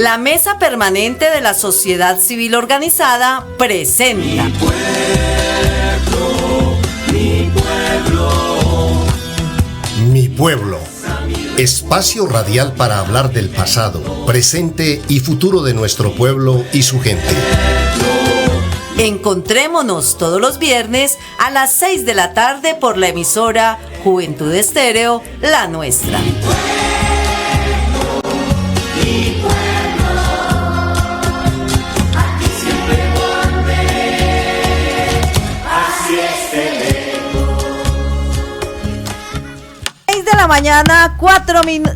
La Mesa Permanente de la Sociedad Civil Organizada presenta Mi pueblo. Mi pueblo. Espacio radial para hablar del pasado, presente y futuro de nuestro pueblo y su gente. Encontrémonos todos los viernes a las 6 de la tarde por la emisora Juventud Estéreo, la nuestra. Mañana,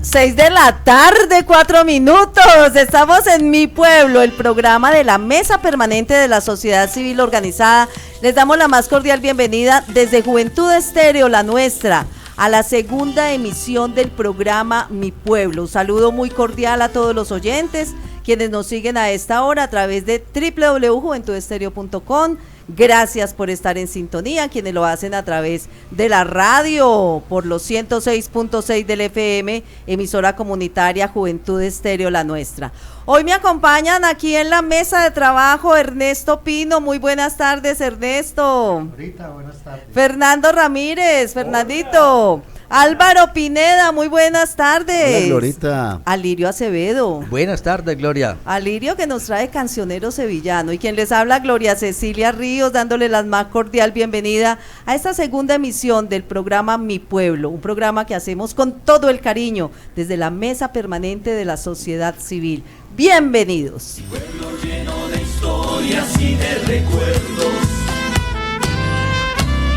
6 de la tarde, 4 minutos. Estamos en Mi Pueblo, el programa de la Mesa Permanente de la Sociedad Civil Organizada. Les damos la más cordial bienvenida desde Juventud Estéreo, la nuestra, a la segunda emisión del programa Mi Pueblo. Un saludo muy cordial a todos los oyentes, quienes nos siguen a esta hora a través de www.juventudestereo.com. Gracias por estar en sintonía, quienes lo hacen a través de la radio por los 106.6 del FM, emisora comunitaria Juventud Estéreo, la nuestra. Hoy me acompañan aquí en la mesa de trabajo Ernesto Pino. Muy buenas tardes, Ernesto. Ahorita, buenas tardes. Fernando Ramírez, Fernandito. Hola. Álvaro Pineda, muy buenas tardes. Hola, Glorita. Alirio Acevedo. Buenas tardes, Gloria. Alirio, que nos trae Cancionero Sevillano, y quien les habla, Gloria Cecilia Ríos, dándole la más cordial bienvenida a esta segunda emisión del programa Mi Pueblo, un programa que hacemos con todo el cariño desde la Mesa Permanente de la Sociedad Civil. Bienvenidos. Mi pueblo lleno de historias y de recuerdos,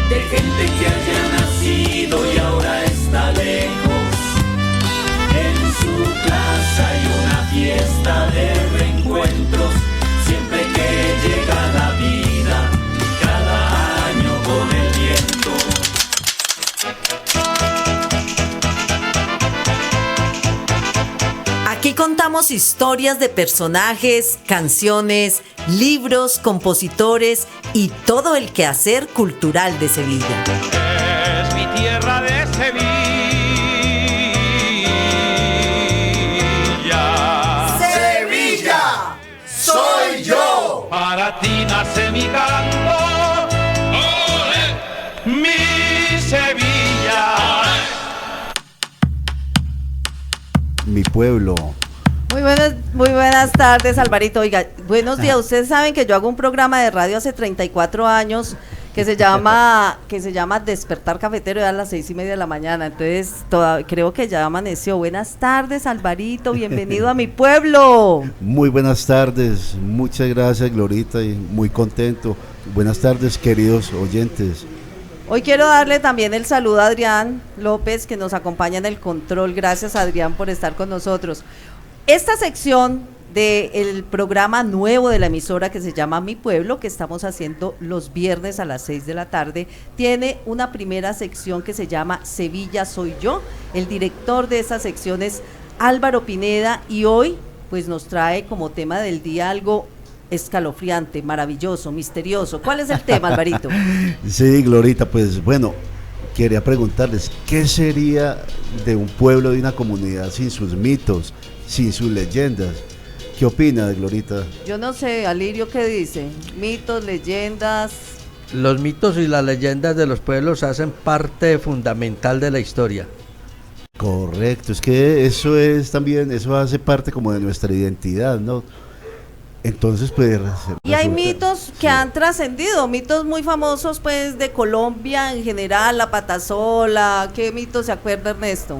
de gente que haya nacido y ahora está lejos. En su casa hay una fiesta de reencuentros, siempre que llega la vida, cada año con el viento. Aquí contamos historias de personajes, canciones, libros, compositores y todo el quehacer cultural de Sevilla. Es mi tierra de Sevilla. ¡Sevilla! ¡Soy yo! Para ti nace mi canto. ¡Olé! Mi Sevilla. Mi pueblo. Muy buenas tardes, Alvarito. Oiga, buenos días. Ustedes saben que yo hago un programa de radio hace 34 años que se llama Despertar Cafetero, a las 6:30 de la mañana. Entonces, creo que ya amaneció. Buenas tardes, Alvarito. Bienvenido a Mi Pueblo. Muy buenas tardes. Muchas gracias, Glorita, y muy contento. Buenas tardes, queridos oyentes. Hoy quiero darle también el saludo a Adrián López, que nos acompaña en el control. Gracias, Adrián, por estar con nosotros. Esta sección del programa nuevo de la emisora que se llama Mi Pueblo, que estamos haciendo los viernes a las 6 de la tarde, tiene una primera sección que se llama Sevilla Soy Yo. El director de esa sección es Álvaro Pineda, y hoy pues nos trae como tema del día algo escalofriante, maravilloso, misterioso. ¿Cuál es el tema, Alvarito? Sí, Glorita, pues bueno, quería preguntarles, ¿qué sería de un pueblo, de una comunidad sin sus mitos, sin sus leyendas? ¿Qué opina, Glorita? Yo no sé, Alirio, ¿qué dice? Mitos, leyendas. Los mitos y las leyendas de los pueblos hacen parte fundamental de la historia. Correcto, es que eso es también, eso hace parte como de nuestra identidad, ¿no? Entonces, pues... Y hay mitos que han trascendido, mitos muy famosos, pues, de Colombia en general, la patasola. ¿Qué mito se acuerda, Ernesto?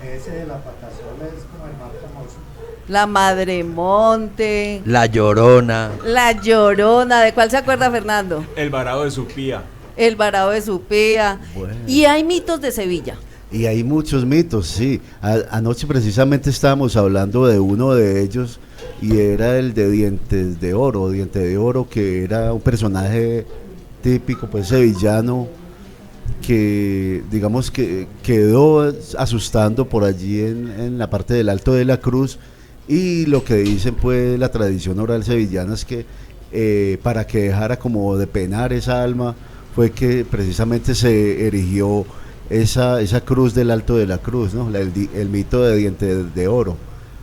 Ese de la patasola es como el más famoso. La Madremonte. La Llorona. La Llorona. ¿De cuál se acuerda, Fernando? El varado de Supía. El varado de Supía. Bueno. Y hay mitos de Sevilla. Y hay muchos mitos, sí. Anoche precisamente estábamos hablando de uno de ellos, y era el de Diente de Oro, que era un personaje típico, pues, sevillano, que digamos que quedó asustando por allí en la parte del Alto de la Cruz. Y lo que dicen, pues, la tradición oral sevillana es que para que dejara como de penar esa alma, fue que precisamente se erigió esa cruz del Alto de la Cruz, ¿no? El mito de Diente de Oro.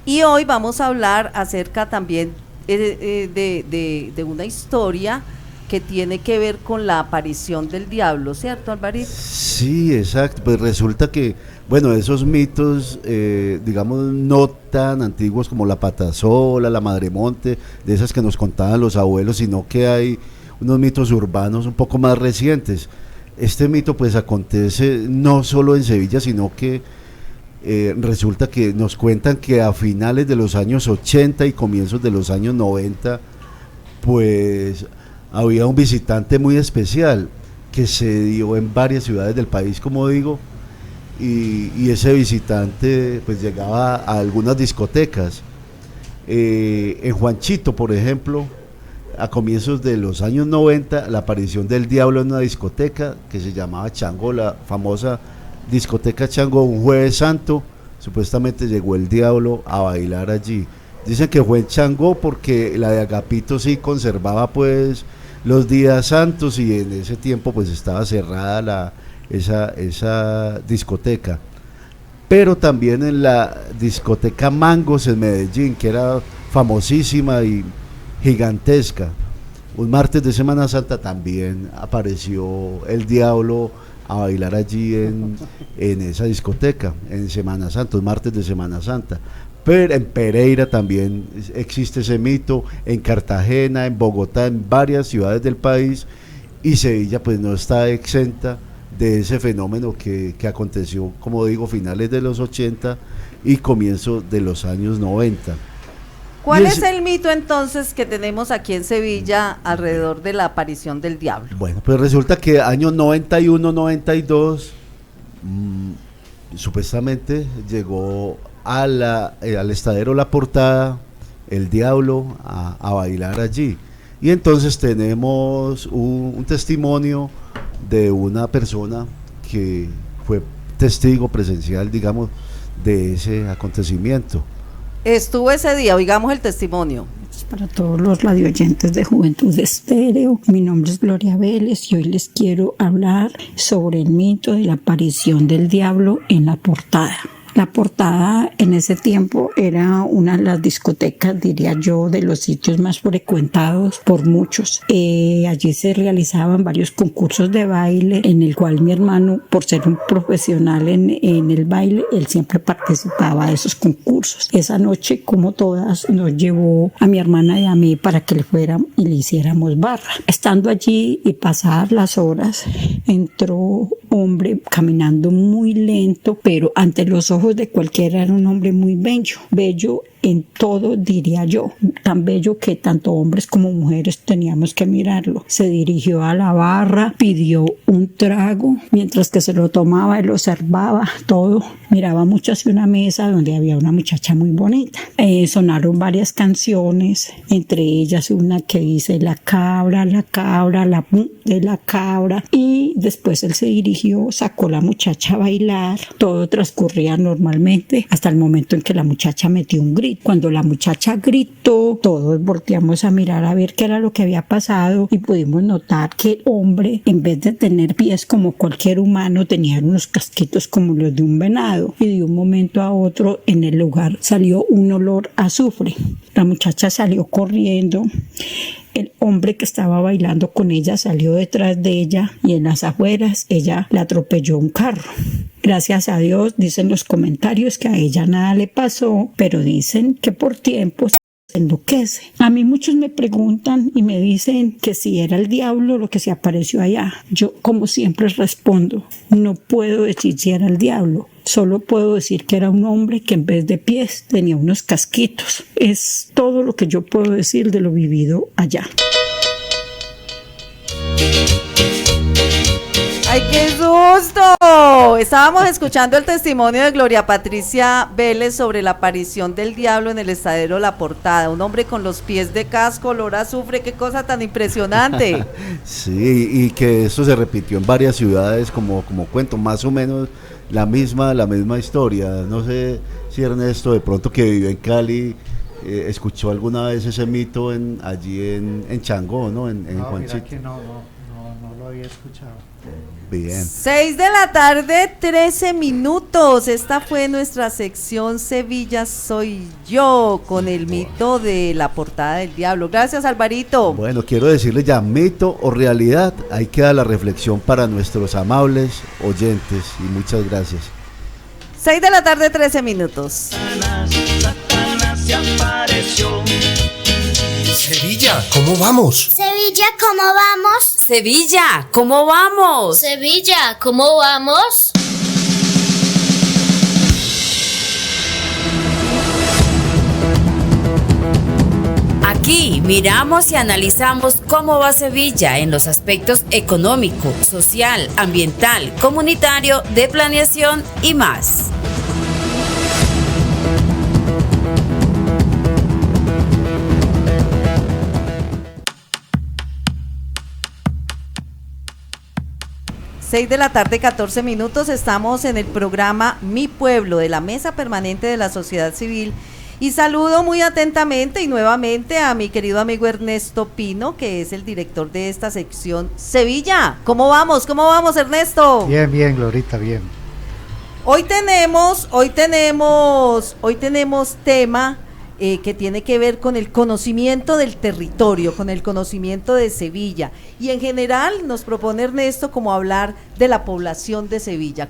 Y hoy vamos a hablar acerca también de una historia que tiene que ver con la aparición del diablo, ¿cierto, Alvarito? Sí, exacto. Pues resulta que, bueno, esos mitos, digamos, no tan antiguos como la patasola, la madremonte, de esas que nos contaban los abuelos, sino que hay unos mitos urbanos un poco más recientes. Este mito pues acontece no solo en Sevilla, sino que resulta que nos cuentan que a finales de los años 80 y comienzos de los años 90, pues había un visitante muy especial que se dio en varias ciudades del país, como digo, y ese visitante pues llegaba a algunas discotecas. En Juanchito, por ejemplo, a comienzos de los años 90, la aparición del diablo en una discoteca que se llamaba Chango, la famosa discoteca Chango, un jueves santo, supuestamente llegó el diablo a bailar allí. Dicen que fue en Chango porque la de Agapito sí conservaba pues los días santos y en ese tiempo pues estaba cerrada esa discoteca. Pero también en la discoteca Mangos en Medellín, que era famosísima y gigantesca, un martes de Semana Santa también apareció el diablo a bailar allí en esa discoteca, en Semana Santa, un martes de Semana Santa. Pero en Pereira también existe ese mito, en Cartagena, en Bogotá, en varias ciudades del país, y Sevilla pues no está exenta de ese fenómeno que aconteció, como digo, finales de los 80 y comienzo de los años 90. ¿Cuál es el mito entonces que tenemos aquí en Sevilla alrededor de la aparición del diablo? Bueno, pues resulta que años 91, 92, supuestamente llegó al estadero La Portada el diablo a bailar allí. Y entonces tenemos un testimonio de una persona que fue testigo presencial, digamos, de ese acontecimiento. Estuvo ese día, oigamos el testimonio. Para todos los radioyentes de Juventud Estéreo, mi nombre es Gloria Vélez y hoy les quiero hablar sobre el mito de la aparición del diablo en La Portada. La Portada en ese tiempo era una de las discotecas, diría yo, de los sitios más frecuentados por muchos. Allí se realizaban varios concursos de baile, en el cual mi hermano, por ser un profesional en el baile, él siempre participaba de esos concursos. Esa noche, como todas, nos llevó a mi hermana y a mí para que le fuéramos y le hiciéramos barra. Estando allí y pasadas las horas, entró hombre caminando muy lento, pero ante los ojos de cualquiera era un hombre muy bello en todo, diría yo, tan bello que tanto hombres como mujeres teníamos que mirarlo. Se dirigió a la barra, pidió un trago, mientras que se lo tomaba, él observaba todo, miraba mucho hacia una mesa donde había una muchacha muy bonita. Sonaron varias canciones, entre ellas una que dice la cabra, de la cabra, y después él se dirigió, sacó a la muchacha a bailar. Todo transcurría normalmente hasta el momento en que la muchacha metió un grito. Cuando la muchacha gritó, todos volteamos a mirar a ver qué era lo que había pasado y pudimos notar que el hombre, en vez de tener pies como cualquier humano, tenía unos casquitos como los de un venado, y de un momento a otro en el lugar salió un olor a azufre. La muchacha salió corriendo. El hombre que estaba bailando con ella salió detrás de ella y en las afueras ella la atropelló un carro. Gracias a Dios, dicen los comentarios que a ella nada le pasó, pero dicen que por tiempos se enloquece. A mí muchos me preguntan y me dicen que si era el diablo lo que se apareció allá. Yo, como siempre, respondo, no puedo decir si era el diablo. Solo puedo decir que era un hombre que en vez de pies tenía unos casquitos. Es todo lo que yo puedo decir de lo vivido allá. ¡Ay, qué susto! Estábamos escuchando el testimonio de Gloria Patricia Vélez sobre la aparición del diablo en el estadero La Portada. Un hombre con los pies de casco, olor a azufre, qué cosa tan impresionante. Sí, y que eso se repitió en varias ciudades, como cuento, más o menos la misma historia. No sé si Ernesto, de pronto, que vivió en Cali, escuchó alguna vez ese mito allí en Changó, ¿no? En no, Juanchito. mira que no lo lo había escuchado. Bien. 6 de la tarde, 13 minutos. Esta fue nuestra sección Sevilla Soy Yo, con el mito de la portada del diablo. Gracias, Alvarito. Bueno, quiero decirles ya, mito o realidad, ahí queda la reflexión para nuestros amables oyentes y muchas gracias. 6 de la tarde, 13 minutos. Satanás se apareció. Sevilla, ¿cómo vamos? Sevilla, ¿cómo vamos? Sevilla, ¿cómo vamos? Sevilla, ¿cómo vamos? Aquí miramos y analizamos cómo va Sevilla en los aspectos económico, social, ambiental, comunitario, de planeación y más. Seis de la tarde, 14 minutos. Estamos en el programa Mi Pueblo, de la Mesa Permanente de la Sociedad Civil. Y saludo muy atentamente y nuevamente a mi querido amigo Ernesto Pino, que es el director de esta sección. Sevilla, ¿cómo vamos? ¿Cómo vamos, Ernesto? Bien, bien, Glorita, bien. Hoy tenemos tema que tiene que ver con el conocimiento del territorio, con el conocimiento de Sevilla. Y en general nos propone Ernesto como hablar de la población de Sevilla.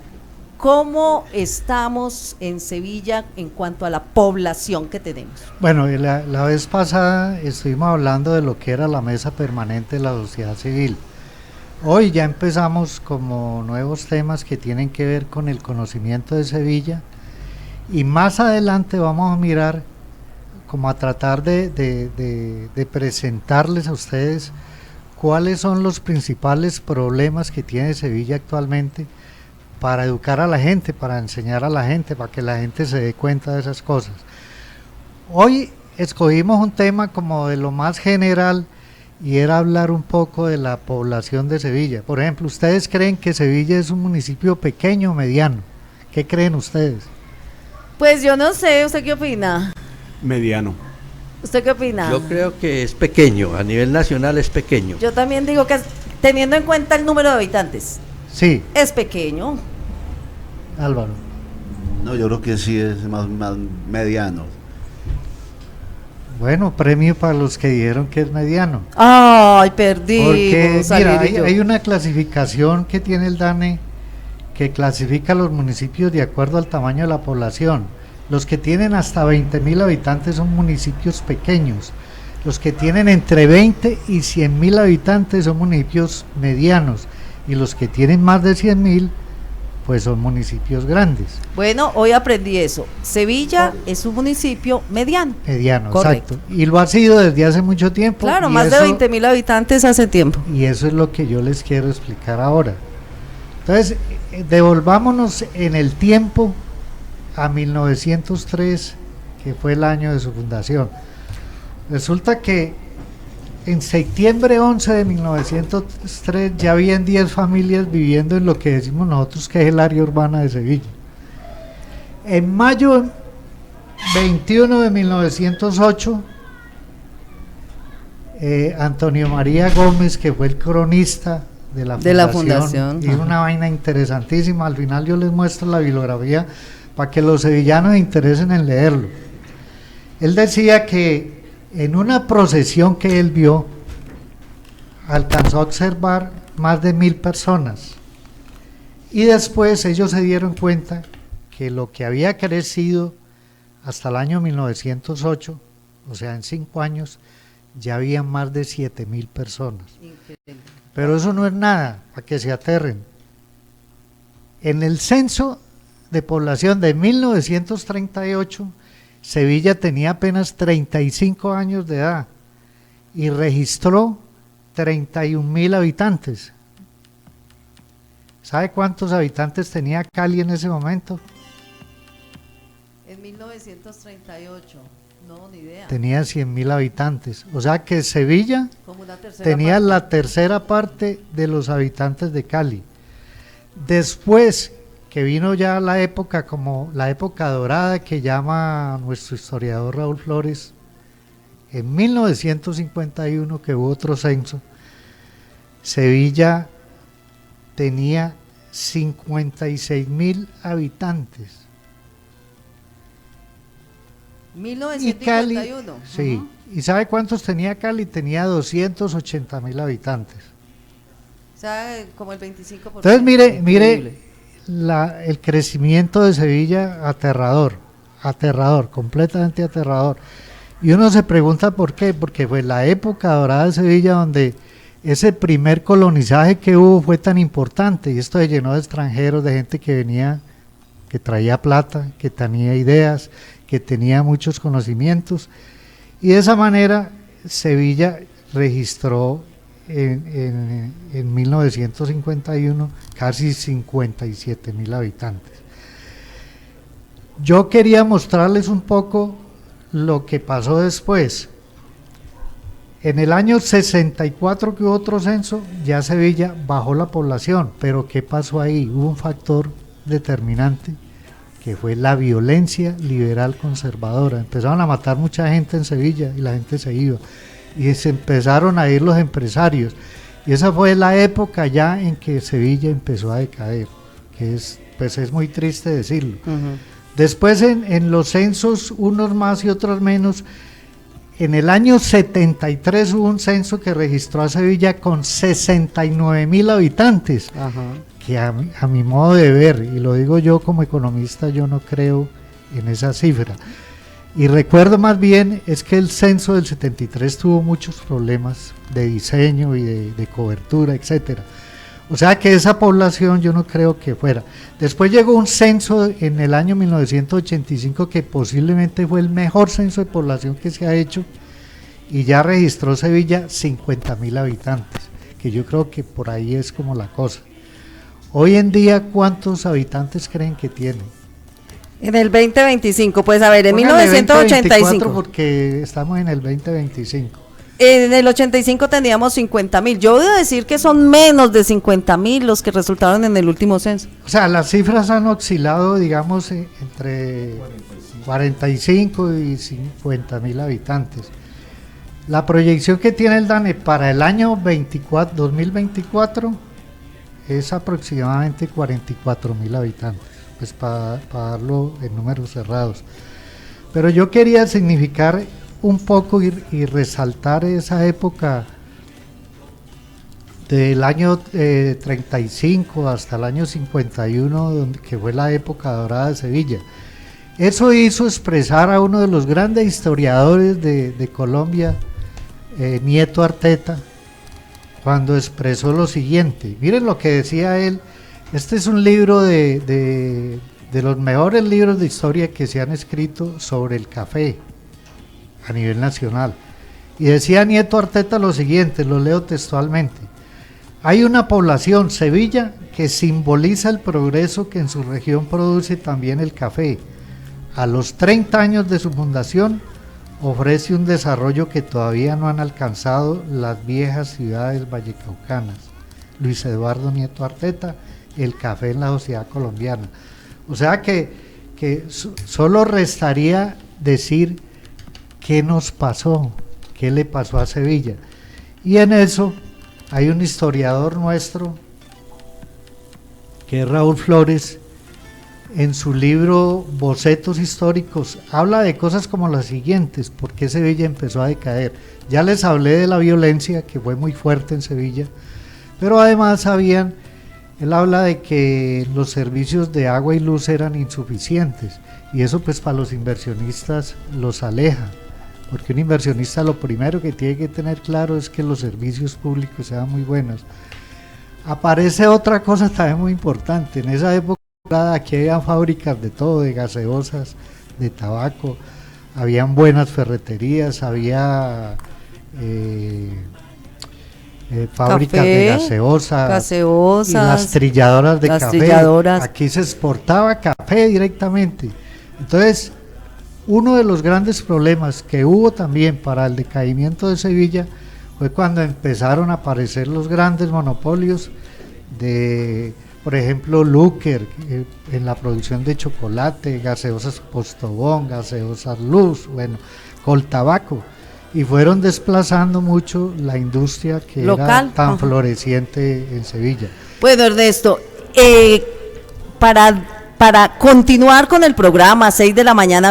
¿Cómo estamos en Sevilla en cuanto a la población que tenemos? Bueno, la vez pasada estuvimos hablando de lo que era la Mesa Permanente de la Sociedad Civil. Hoy ya empezamos como nuevos temas que tienen que ver con el conocimiento de Sevilla, y más adelante vamos a mirar como a tratar de presentarles a ustedes cuáles son los principales problemas que tiene Sevilla actualmente, para educar a la gente, para enseñar a la gente, para que la gente se dé cuenta de esas cosas. Hoy escogimos un tema como de lo más general, y era hablar un poco de la población de Sevilla. Por ejemplo, ¿ustedes creen que Sevilla es un municipio pequeño o mediano? ¿Qué creen ustedes? Pues yo no sé, ¿usted qué opina? Mediano. ¿Usted qué opina? Yo creo que es pequeño, a nivel nacional es pequeño. Yo también digo que teniendo en cuenta el número de habitantes, sí, es pequeño. Álvaro. No, yo creo que sí es más mediano. Bueno, premio para los que dijeron que es mediano. Ay, perdí. Porque mira, hay una clasificación que tiene el DANE que clasifica los municipios de acuerdo al tamaño de la población. Los que tienen hasta 20.000 habitantes son municipios pequeños. Los que tienen entre 20 y 100.000 habitantes son municipios medianos. Y los que tienen más de 100.000, pues son municipios grandes. Bueno, hoy aprendí eso. Sevilla es un municipio mediano. Mediano, correcto. exacto. Y lo ha sido desde hace mucho tiempo. Claro, más de 20.000 habitantes hace tiempo. Y eso es lo que yo les quiero explicar ahora. Entonces, devolvámonos en el tiempo a 1903, que fue el año de su fundación. Resulta que en septiembre 11 de 1903 ya habían 10 familias viviendo en lo que decimos nosotros que es el área urbana de Sevilla. En mayo 21 de 1908, Antonio María Gómez, que fue el cronista de la fundación, hizo una vaina interesantísima. Al final yo les muestro la bibliografía para que los sevillanos se interesen en leerlo. Él decía que en una procesión que él vio, alcanzó a observar más de 1.000 personas, y después ellos se dieron cuenta que lo que había crecido hasta el año 1908, o sea, en 5 años, ya había más de 7.000 personas. Increíble. Pero eso no es nada, para que se aterren. En el censo de población de 1938, Sevilla tenía apenas 35 años de edad y registró 31.000 habitantes. ¿Sabe cuántos habitantes tenía Cali en ese momento? En 1938, no, ni idea. Tenía 100.000 habitantes. O sea que Sevilla tenía la tercera parte de los habitantes de Cali. Después que vino ya la época, como la época dorada que llama nuestro historiador Raúl Flores, en 1951, que hubo otro censo, Sevilla tenía 56.000 habitantes. 1951. Sí. ¿Y sabe cuántos tenía Cali? Tenía 280.000 habitantes. O sea, como el 25%. Entonces, mire el crecimiento de Sevilla, aterrador, completamente aterrador. Y uno se pregunta por qué, porque fue la época dorada de Sevilla donde ese primer colonizaje que hubo fue tan importante, y esto se llenó de extranjeros, de gente que venía, que traía plata, que tenía ideas, que tenía muchos conocimientos, y de esa manera Sevilla registró en 1951 casi 57.000 habitantes. Yo quería mostrarles un poco lo que pasó después. En el año 64 que hubo otro censo, ya Sevilla bajó la población, pero ¿qué pasó ahí? Hubo un factor determinante que fue la violencia liberal conservadora. Empezaron a matar mucha gente en Sevilla y la gente se iba, y se empezaron a ir los empresarios, y esa fue la época ya en que Sevilla empezó a decaer, que es muy triste decirlo. Después en los censos, unos más y otros menos, en el año 73 hubo un censo que registró a Sevilla con 69.000 habitantes, que a mi modo de ver, y lo digo yo como economista, yo no creo en esa cifra. Y recuerdo más bien es que el censo del 73 tuvo muchos problemas de diseño y de cobertura, etcétera. O sea que esa población yo no creo que fuera. Después llegó un censo en el año 1985 que posiblemente fue el mejor censo de población que se ha hecho, y ya registró Sevilla 50.000 habitantes, que yo creo que por ahí es como la cosa. Hoy en día, ¿cuántos habitantes creen que tiene? En el 2025, pues a ver, en Póngale 1985. Porque estamos en el 2025. En el 85 teníamos 50.000. Yo voy a decir que son menos de 50.000 los que resultaron en el último censo. O sea, las cifras han oscilado, digamos, entre 45 y 50.000 habitantes. La proyección que tiene el DANE para el año 2024 es aproximadamente 44.000 habitantes, pues para darlo en números cerrados. Pero yo quería significar un poco y resaltar esa época del año 35 hasta el año 51, que fue la época dorada de Sevilla. Eso hizo expresar a uno de los grandes historiadores de Colombia, Nieto Arteta, cuando expresó lo siguiente. Miren lo que decía él. Este es un libro de los mejores libros de historia que se han escrito sobre el café a nivel nacional. Y decía Nieto Arteta lo siguiente, lo leo textualmente: hay una población, Sevilla, que simboliza el progreso que en su región produce también el café. A los 30 años de su fundación ofrece un desarrollo que todavía no han alcanzado las viejas ciudades vallecaucanas. Luis Eduardo Nieto Arteta, el café en la sociedad colombiana. O sea que solo restaría decir qué nos pasó, qué le pasó a Sevilla. Y en eso hay un historiador nuestro, que es Raúl Flores, en su libro Bocetos Históricos, habla de cosas como las siguientes: ¿por qué Sevilla empezó a decaer? Ya les hablé de la violencia, que fue muy fuerte en Sevilla, pero además él habla de que los servicios de agua y luz eran insuficientes, y eso pues para los inversionistas los aleja, porque un inversionista lo primero que tiene que tener claro es que los servicios públicos sean muy buenos. Aparece otra cosa también muy importante. En esa época aquí había fábricas de todo, de gaseosas, de tabaco, habían buenas ferreterías, había fábricas de gaseosas, y las trilladoras de café. Aquí se exportaba café directamente. Entonces, uno de los grandes problemas que hubo también para el decaimiento de Sevilla fue cuando empezaron a aparecer los grandes monopolios de, por ejemplo, Lúquer, en la producción de chocolate, gaseosas Postobón, gaseosas Luz, bueno, Coltabaco, y fueron desplazando mucho la industria que local, era tan floreciente en Sevilla. Bueno, Ernesto, para continuar con el programa, 6 de la mañana,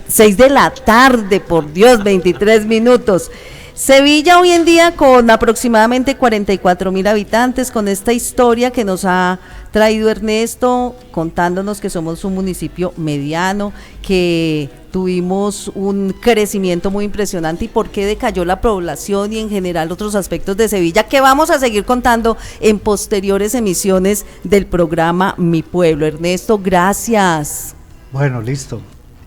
6 de la tarde, por Dios, 23 minutos. Sevilla hoy en día con aproximadamente 44.000 habitantes, con esta historia que nos ha traído Ernesto, contándonos que somos un municipio mediano, que tuvimos un crecimiento muy impresionante y por qué decayó la población y en general otros aspectos de Sevilla, que vamos a seguir contando en posteriores emisiones del programa Mi Pueblo. Ernesto, gracias. Bueno, listo.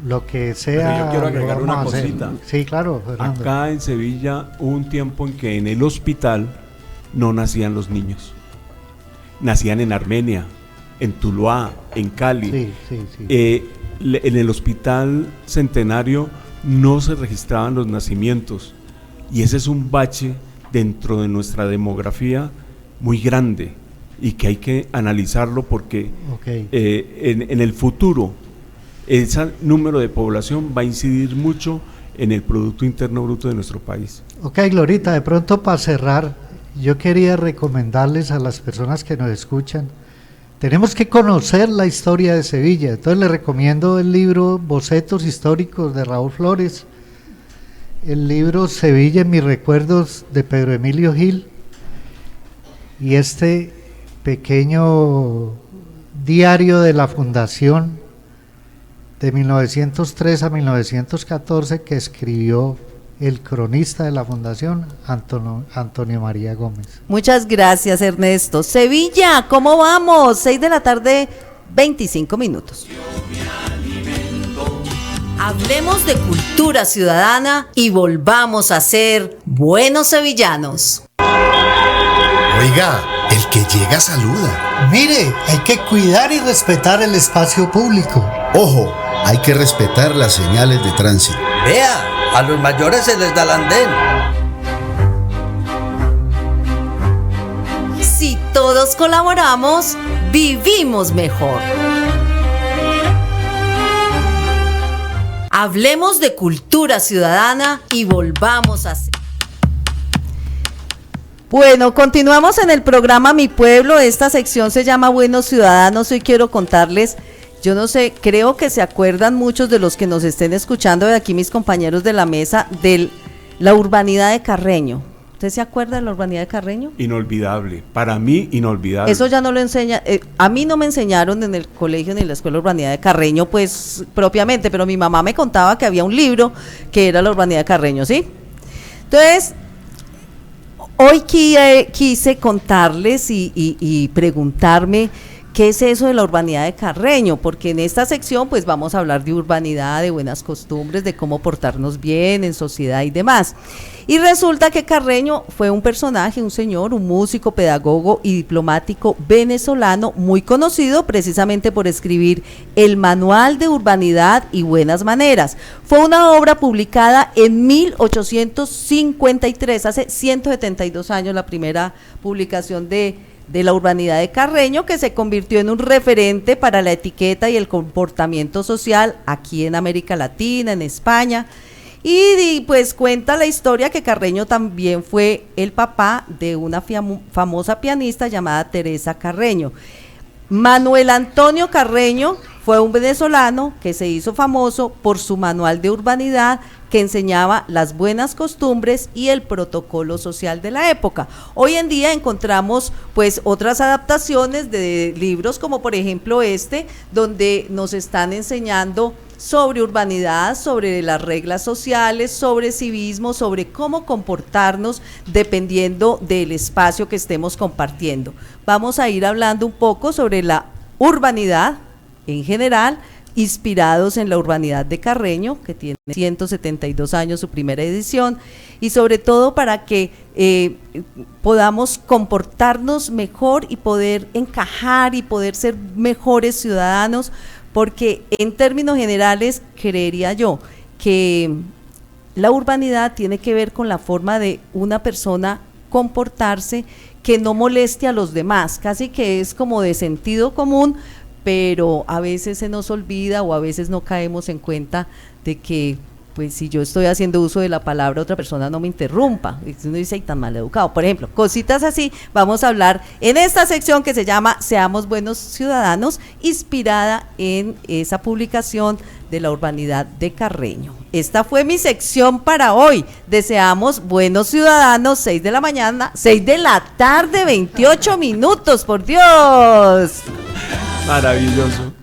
Lo que sea. Pero yo quiero agregar una cosita. Sí, claro, Fernando. Acá en Sevilla hubo un tiempo en que en el hospital no nacían los niños. Nacían en Armenia, en Tuluá, en Cali. Sí. En el hospital Centenario no se registraban los nacimientos. Y ese es un bache dentro de nuestra demografía muy grande y que hay que analizarlo porque en el futuro ese número de población va a incidir mucho en el Producto Interno Bruto de nuestro país. Ok, Glorita, de pronto para cerrar, yo quería recomendarles a las personas que nos escuchan, tenemos que conocer la historia de Sevilla, entonces les recomiendo el libro Bocetos Históricos de Raúl Flores, el libro Sevilla en mis recuerdos de Pedro Emilio Gil, y este pequeño diario de la Fundación de 1903 a 1914 que escribió el cronista de la Fundación, Antonio María Gómez. Muchas gracias, Ernesto. Sevilla, ¿cómo vamos? 6 de la tarde, 25 minutos. Hablemos de cultura ciudadana y volvamos a ser buenos sevillanos. Oiga, el que llega saluda. Mire, hay que cuidar y respetar el espacio público. Ojo, hay que respetar las señales de tránsito. Vea, a los mayores se les da el andén. Si todos colaboramos, vivimos mejor. Hablemos de cultura ciudadana y volvamos a ser. Bueno, continuamos en el programa Mi Pueblo. Esta sección se llama Buenos Ciudadanos. Hoy quiero contarles, yo no sé, creo que se acuerdan muchos de los que nos estén escuchando de aquí, mis compañeros de la mesa, de la urbanidad de Carreño. ¿Usted se acuerda de la urbanidad de Carreño? Inolvidable, para mí inolvidable. Eso ya no lo enseña, a mí no me enseñaron en el colegio ni en la escuela urbanidad de Carreño, pues propiamente, pero mi mamá me contaba que había un libro que era la urbanidad de Carreño, ¿sí? Entonces, hoy quise contarles y preguntarme qué es eso de la urbanidad de Carreño, porque en esta sección pues vamos a hablar de urbanidad, de buenas costumbres, de cómo portarnos bien en sociedad y demás. Y resulta que Carreño fue un personaje, un señor, un músico, pedagogo y diplomático venezolano muy conocido precisamente por escribir el Manual de Urbanidad y Buenas Maneras. Fue una obra publicada en 1853, hace 172 años, la primera publicación de la urbanidad de Carreño, que se convirtió en un referente para la etiqueta y el comportamiento social aquí en América Latina, en España. Y pues cuenta la historia que Carreño también fue el papá de una famosa pianista llamada Teresa Carreño. Manuel Antonio Carreño fue un venezolano que se hizo famoso por su manual de urbanidad que enseñaba las buenas costumbres y el protocolo social de la época. Hoy en día encontramos pues otras adaptaciones de libros como por ejemplo donde nos están enseñando sobre urbanidad, sobre las reglas sociales, sobre civismo, sobre cómo comportarnos dependiendo del espacio que estemos compartiendo. Vamos a ir hablando un poco sobre la urbanidad en general, inspirados en la urbanidad de Carreño, que tiene 172 años, su primera edición, y sobre todo para que podamos comportarnos mejor y poder encajar y poder ser mejores ciudadanos, porque en términos generales creería yo que la urbanidad tiene que ver con la forma de una persona comportarse que no moleste a los demás, casi que es como de sentido común, pero a veces se nos olvida o a veces no caemos en cuenta de que pues si yo estoy haciendo uso de la palabra, otra persona no me interrumpa. Uno dice, ay, tan mal educado. Por ejemplo, cositas así, vamos a hablar en esta sección que se llama Seamos Buenos Ciudadanos, inspirada en esa publicación de la urbanidad de Carreño. Esta fue mi sección para hoy, de Seamos Buenos Ciudadanos, 6 de la mañana, 6 de la tarde, 28 minutos, por Dios. Maravilloso.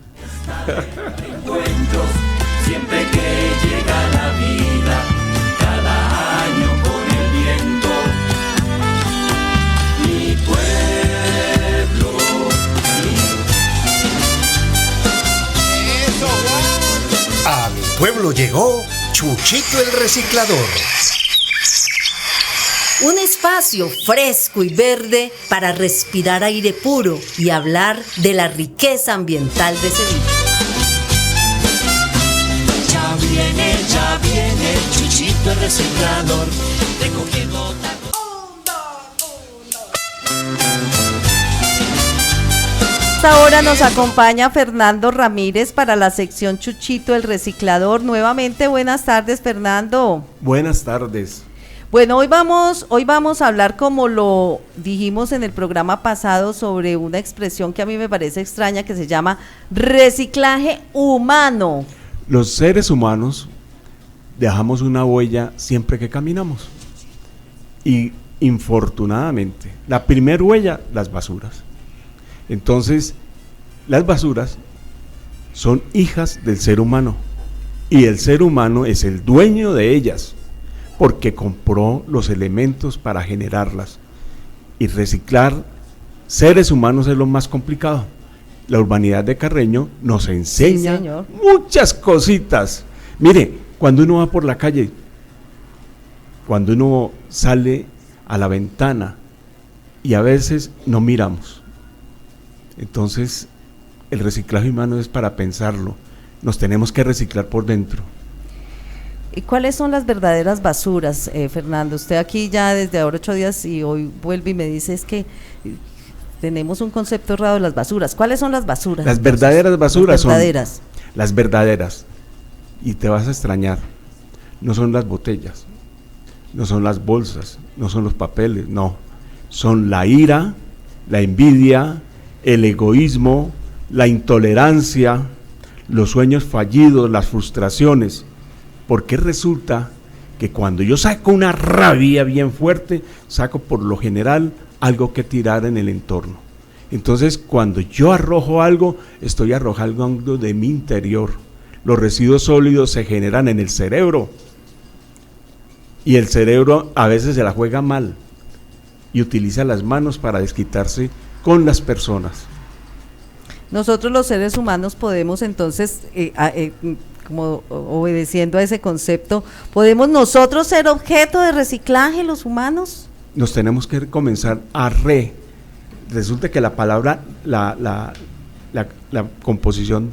Siempre que llega la vida, cada año con el viento, mi pueblo. A mi pueblo llegó Chuchito el Reciclador. Un espacio fresco y verde para respirar aire puro y hablar de la riqueza ambiental de Sevilla. Ya viene Chuchito el Reciclador, recogiendo Ahora nos acompaña Fernando Ramírez para la sección Chuchito el Reciclador. Nuevamente, buenas tardes, Fernando. Buenas tardes. Bueno, hoy vamos a hablar, como lo dijimos en el programa pasado, sobre una expresión que a mí me parece extraña, que se llama reciclaje humano. Los seres humanos dejamos una huella siempre que caminamos. Y infortunadamente, la primera huella, las basuras. Entonces, las basuras son hijas del ser humano. Y el ser humano es el dueño de ellas, porque compró los elementos para generarlas. Y reciclar seres humanos es lo más complicado. La urbanidad de Carreño nos enseña muchas cositas. Mire, cuando uno va por la calle, cuando uno sale a la ventana y a veces no miramos. Entonces, el reciclaje humano es para pensarlo. Nos tenemos que reciclar por dentro. ¿Y cuáles son las verdaderas basuras, Fernando? Usted aquí ya desde ahora 8 días y hoy vuelve y me dice es que tenemos un concepto errado de las basuras. ¿Cuáles son las basuras? Las verdaderas basuras son las verdaderas. Y te vas a extrañar. No son las botellas, no son las bolsas, no son los papeles, no. Son la ira, la envidia, el egoísmo, la intolerancia, los sueños fallidos, las frustraciones. Porque resulta que cuando yo saco una rabia bien fuerte, saco por lo general algo que tirar en el entorno. Entonces, cuando yo arrojo algo, estoy arrojando algo de mi interior. Los residuos sólidos se generan en el cerebro. Y el cerebro a veces se la juega mal y utiliza las manos para desquitarse con las personas. Nosotros los seres humanos podemos entonces, como obedeciendo a ese concepto, ¿podemos nosotros ser objeto de reciclaje, los humanos? Nos tenemos que comenzar a resulta que la palabra, la composición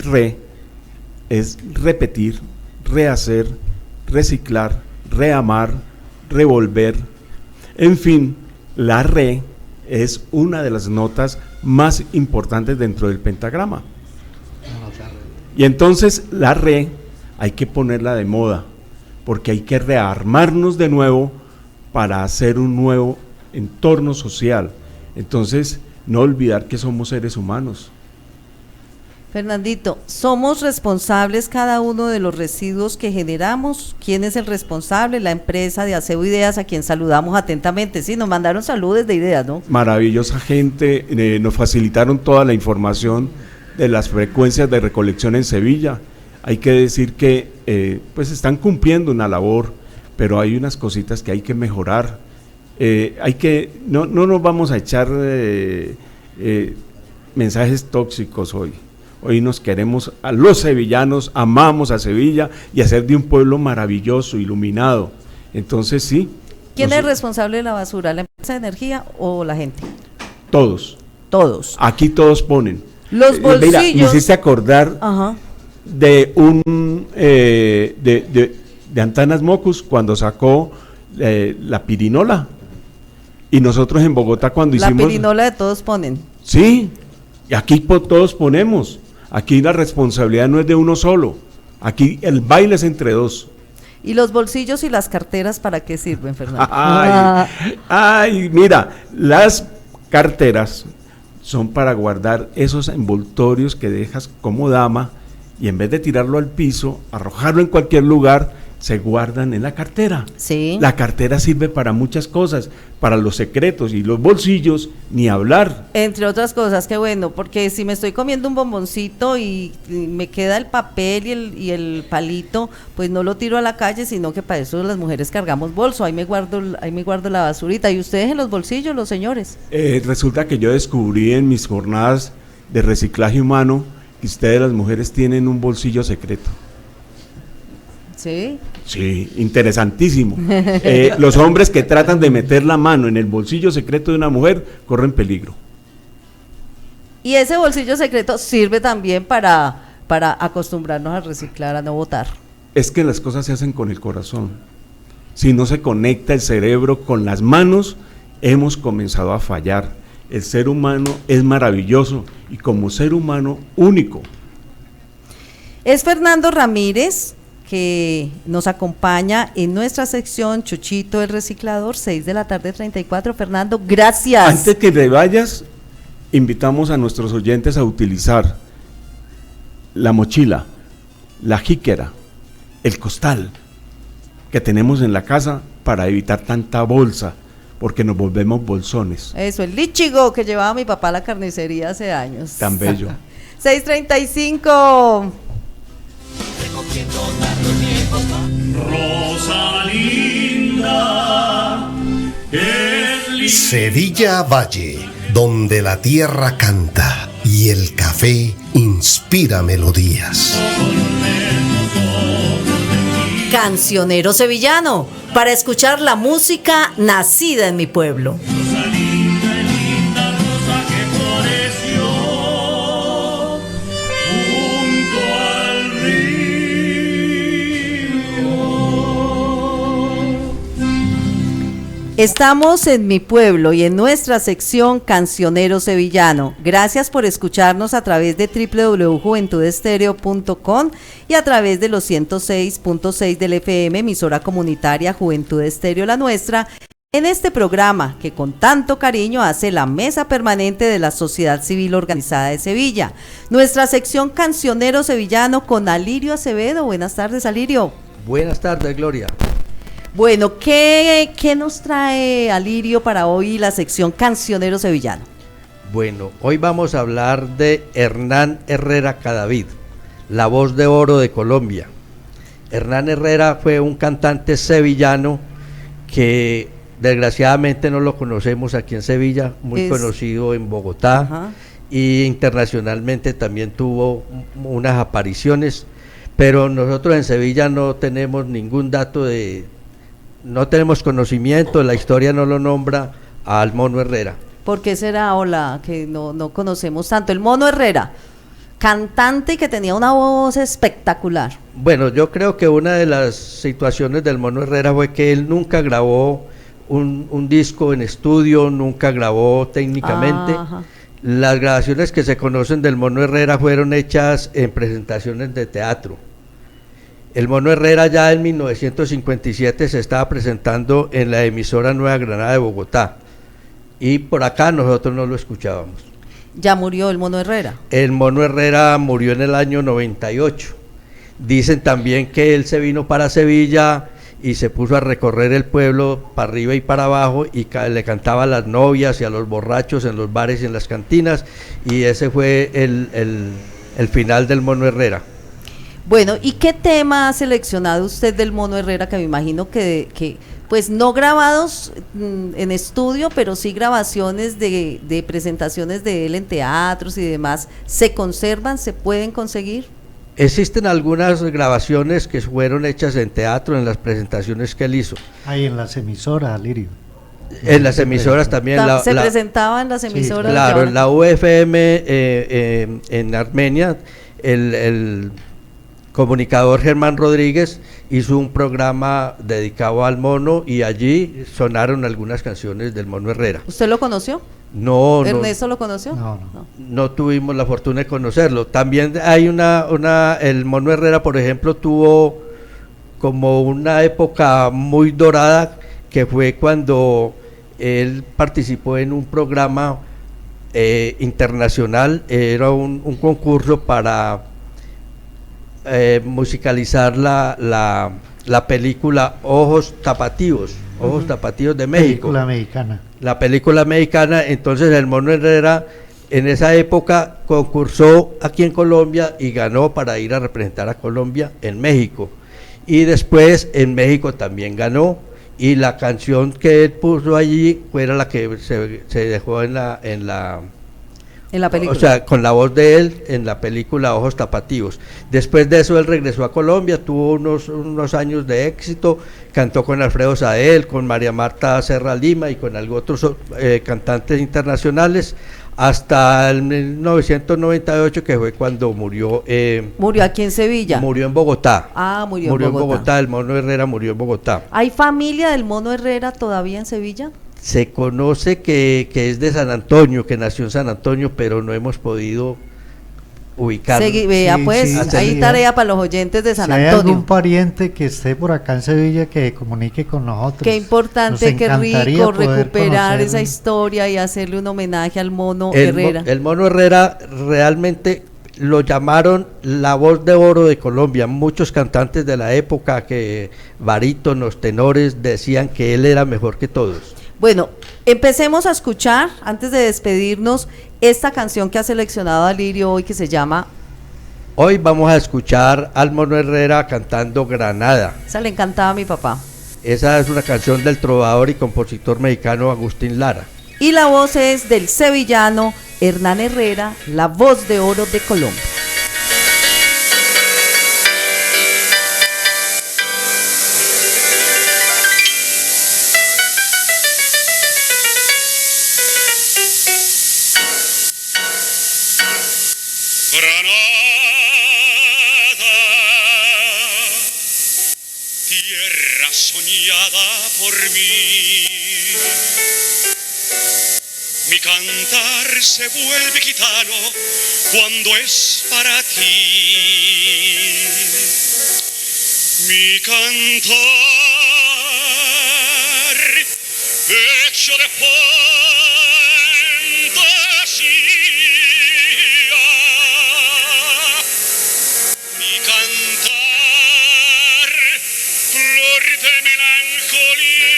es repetir, rehacer, reciclar, reamar, revolver. En fin, la es una de las notas más importantes dentro del pentagrama. Y entonces la hay que ponerla de moda, porque hay que rearmarnos de nuevo para hacer un nuevo entorno social. Entonces, no olvidar que somos seres humanos. Fernandito, ¿somos responsables cada uno de los residuos que generamos? ¿Quién es el responsable? La empresa de Aseo Ideas, a quien saludamos atentamente. Sí, nos mandaron saludos de Ideas, ¿no? Maravillosa gente, nos facilitaron toda la información de las frecuencias de recolección en Sevilla. Hay que decir que pues están cumpliendo una labor, pero hay unas cositas que hay que mejorar. No nos vamos a echar mensajes tóxicos hoy. Hoy nos queremos a los sevillanos, amamos a Sevilla y hacer de un pueblo maravilloso, iluminado. Entonces sí. ¿Quién es responsable de la basura? ¿La empresa de energía o la gente? Todos. Todos. Aquí todos ponen. Los bolsillos. Mira, me hiciste acordar de de Antanas Mocus cuando sacó la pirinola. Y nosotros en Bogotá cuando hicimos... La pirinola de todos ponen. Sí, y aquí todos ponemos. Aquí la responsabilidad no es de uno solo. Aquí el baile es entre dos. ¿Y los bolsillos y las carteras para qué sirven, Fernando? Mira, las carteras son para guardar esos envoltorios que dejas como dama y en vez de tirarlo al piso, arrojarlo en cualquier lugar, se guardan en la cartera. Sí. La cartera sirve para muchas cosas, para los secretos, y los bolsillos, ni hablar. Entre otras cosas, qué bueno, porque si me estoy comiendo un bomboncito y me queda el papel y el palito, pues no lo tiro a la calle, sino que para eso las mujeres cargamos bolso, ahí me guardo la basurita. ¿Y ustedes en los bolsillos, los señores? Resulta que yo descubrí en mis jornadas de reciclaje humano que ustedes las mujeres tienen un bolsillo secreto. ¿Sí? Sí, interesantísimo. Los hombres que tratan de meter la mano en el bolsillo secreto de una mujer corren peligro. Y ese bolsillo secreto sirve también para acostumbrarnos a reciclar, a no botar. Es que las cosas se hacen con el corazón. Si no se conecta el cerebro con las manos, hemos comenzado a fallar. El ser humano es maravilloso y como ser humano único. Es Fernando Ramírez, que nos acompaña en nuestra sección Chuchito el Reciclador, 6:34 p.m. Fernando, gracias. Antes que te vayas, invitamos a nuestros oyentes a utilizar la mochila, la jícara, el costal que tenemos en la casa para evitar tanta bolsa, porque nos volvemos bolsones. Eso, el lichigo que llevaba mi papá a la carnicería hace años. Tan bello. 6:35. Rosalinda es Sevilla Valle, donde la tierra canta y el café inspira melodías. Cancionero sevillano, para escuchar la música nacida en mi pueblo. Estamos en mi pueblo y en nuestra sección Cancionero Sevillano. Gracias por escucharnos a través de www.juventudestereo.com y a través de los 106.6 del FM, emisora comunitaria Juventud Estéreo La Nuestra, en este programa que con tanto cariño hace la mesa permanente de la Sociedad Civil Organizada de Sevilla. Nuestra sección Cancionero Sevillano con Alirio Acevedo. Buenas tardes, Alirio. Buenas tardes, Gloria. Bueno, ¿qué nos trae Alirio para hoy la sección Cancionero Sevillano? Bueno, hoy vamos a hablar de Hernán Herrera Cadavid, la voz de oro de Colombia. Hernán Herrera fue un cantante sevillano que desgraciadamente no lo conocemos aquí en Sevilla, muy conocido en Bogotá. Ajá. Y internacionalmente también tuvo unas apariciones, pero nosotros en Sevilla no tenemos ningún dato no tenemos conocimiento, la historia no lo nombra al Mono Herrera. ¿Por qué será, hola, que no conocemos tanto? El Mono Herrera, cantante que tenía una voz espectacular. Bueno, yo creo que una de las situaciones del Mono Herrera fue que él nunca grabó un disco en estudio, nunca grabó técnicamente. Ajá. Las grabaciones que se conocen del Mono Herrera fueron hechas en presentaciones de teatro. El Mono Herrera ya en 1957 se estaba presentando en la emisora Nueva Granada de Bogotá y por acá nosotros no lo escuchábamos. ¿Ya murió el Mono Herrera? El Mono Herrera murió en el año 98. Dicen también que él se vino para Sevilla y se puso a recorrer el pueblo para arriba y para abajo y le cantaba a las novias y a los borrachos en los bares y en las cantinas, y ese fue el final del Mono Herrera. Bueno, ¿y qué tema ha seleccionado usted del Mono Herrera, que me imagino que pues no grabados en estudio, pero sí grabaciones de presentaciones de él en teatros y demás, se conservan, se pueden conseguir? Existen algunas grabaciones que fueron hechas en teatro, en las presentaciones que él hizo. Ahí en las emisoras, Alirio. En las emisoras también. Se presentaba en las emisoras. Sí, claro, en la UFM en Armenia, el comunicador Germán Rodríguez hizo un programa dedicado al mono y allí sonaron algunas canciones del Mono Herrera. ¿Usted lo conoció? No. ¿Ernesto lo conoció? No tuvimos la fortuna de conocerlo. También hay el Mono Herrera, por ejemplo, tuvo como una época muy dorada, que fue cuando él participó en un programa internacional, era un concurso para musicalizar la película Ojos Tapatíos de México. Película mexicana. La película mexicana. Entonces el Mono Herrera en esa época concursó aquí en Colombia y ganó para ir a representar a Colombia en México. Y después en México también ganó, y la canción que él puso allí fue la que se dejó en la película. O sea, con la voz de él en la película Ojos Tapatíos. Después de eso él regresó a Colombia, tuvo unos años de éxito, cantó con Alfredo Sael, con María Marta Serra Lima y con otros cantantes internacionales, hasta el 1998, que fue cuando murió. ¿Murió aquí en Sevilla? Murió en Bogotá. Murió en Bogotá. El Mono Herrera murió en Bogotá. ¿Hay familia del Mono Herrera todavía en Sevilla? Se conoce que es de San Antonio, que nació en San Antonio, pero no hemos podido ubicarlo. Hay tarea para los oyentes de San Antonio. Si hay algún pariente que esté por acá en Sevilla, que comunique con nosotros. Qué importante, qué rico recuperar esa historia y hacerle un homenaje al Mono Herrera. El Mono Herrera realmente lo llamaron la voz de oro de Colombia. Muchos cantantes de la época, barítonos, tenores, decían que él era mejor que todos. Bueno, empecemos a escuchar, antes de despedirnos, esta canción que ha seleccionado Alirio hoy, que se llama... Hoy vamos a escuchar al Mono Herrera cantando Granada. Esa le encantaba a mi papá. Esa es una canción del trovador y compositor mexicano Agustín Lara. Y la voz es del sevillano Hernán Herrera, la voz de oro de Colombia. Mi cantar se vuelve gitano cuando es para ti. Mi cantar hecho de fantasía. Mi cantar flor de melancolía.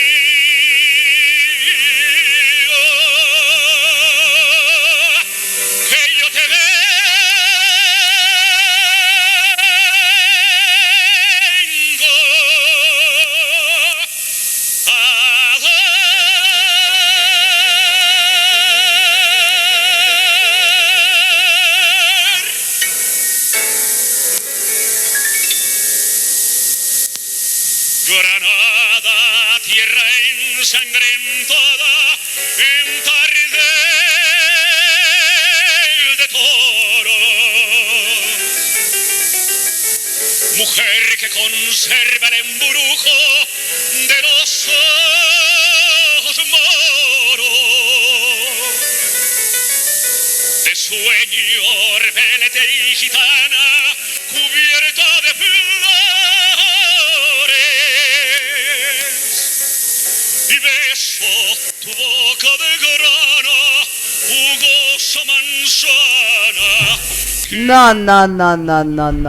Granada, tierra ensangrentada, en tarde de toro. Mujer que conserva el embrujo de los ojos moros. De sueño rebelde y gitana, cubierta de y beso tu boca de grana, jugosa manzana.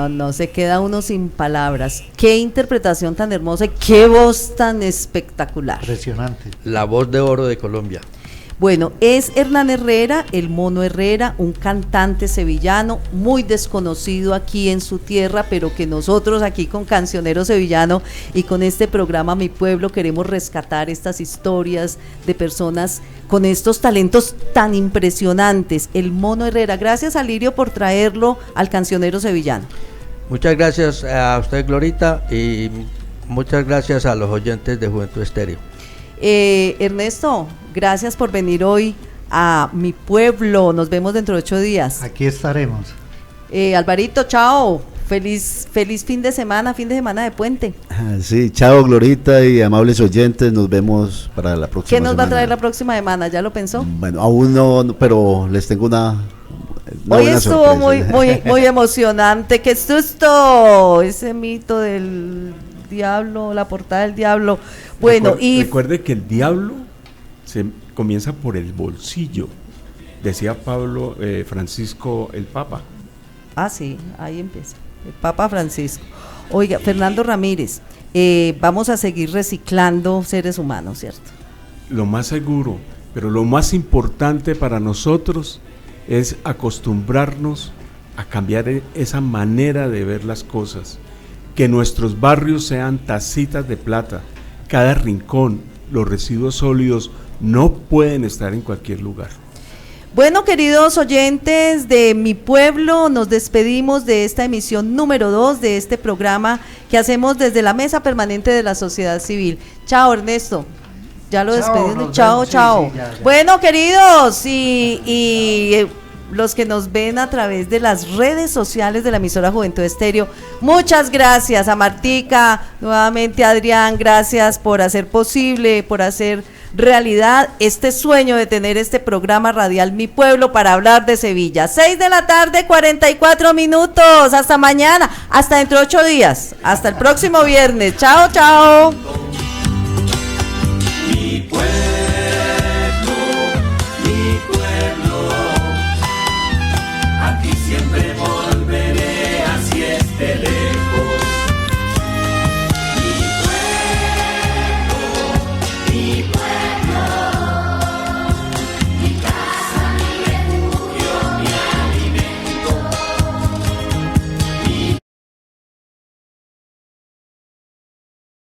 No, se queda uno sin palabras. Qué interpretación tan hermosa y qué voz tan espectacular. Impresionante. La voz de oro de Colombia. Bueno, es Hernán Herrera, el Mono Herrera, un cantante sevillano muy desconocido aquí en su tierra, pero que nosotros aquí con Cancionero Sevillano y con este programa Mi Pueblo queremos rescatar estas historias de personas con estos talentos tan impresionantes. El Mono Herrera, gracias a Lirio por traerlo al Cancionero Sevillano. Muchas gracias a usted, Glorita, y muchas gracias a los oyentes de Juventud Estéreo. Ernesto, gracias por venir hoy a Mi Pueblo. Nos vemos dentro de 8 días. Aquí estaremos. Alvarito, chao. Feliz fin de semana de puente. Sí, chao Glorita y amables oyentes, nos vemos para la próxima semana. ¿Qué nos va a traer la próxima semana? ¿Ya lo pensó? Bueno, aún no, pero les tengo una hoy estuvo muy emocionante. ¡Qué susto! Ese mito del diablo, la portada del diablo. Bueno, recuerde que el diablo se comienza por el bolsillo, decía Pablo Francisco el Papa. Ah, sí, ahí empieza, el Papa Francisco. Oiga, Fernando Ramírez, vamos a seguir reciclando seres humanos, ¿cierto? Lo más seguro, pero lo más importante para nosotros es acostumbrarnos a cambiar esa manera de ver las cosas, que nuestros barrios sean tacitas de plata, cada rincón, los residuos sólidos no pueden estar en cualquier lugar. Bueno, queridos oyentes de Mi Pueblo, nos despedimos de esta emisión número 2 de este programa que hacemos desde la Mesa Permanente de la Sociedad Civil. Chao, Ernesto. Ya lo despedimos. Chao, chao. Sí, ya. Bueno, queridos, y los que nos ven a través de las redes sociales de la emisora Juventud Estéreo, muchas gracias a Martica, nuevamente a Adrián, gracias por hacer posible, por hacer realidad este sueño de tener este programa radial Mi Pueblo para hablar de Sevilla. 6:44 p.m, hasta mañana, hasta dentro de 8 días, hasta el próximo viernes. Chao, chao.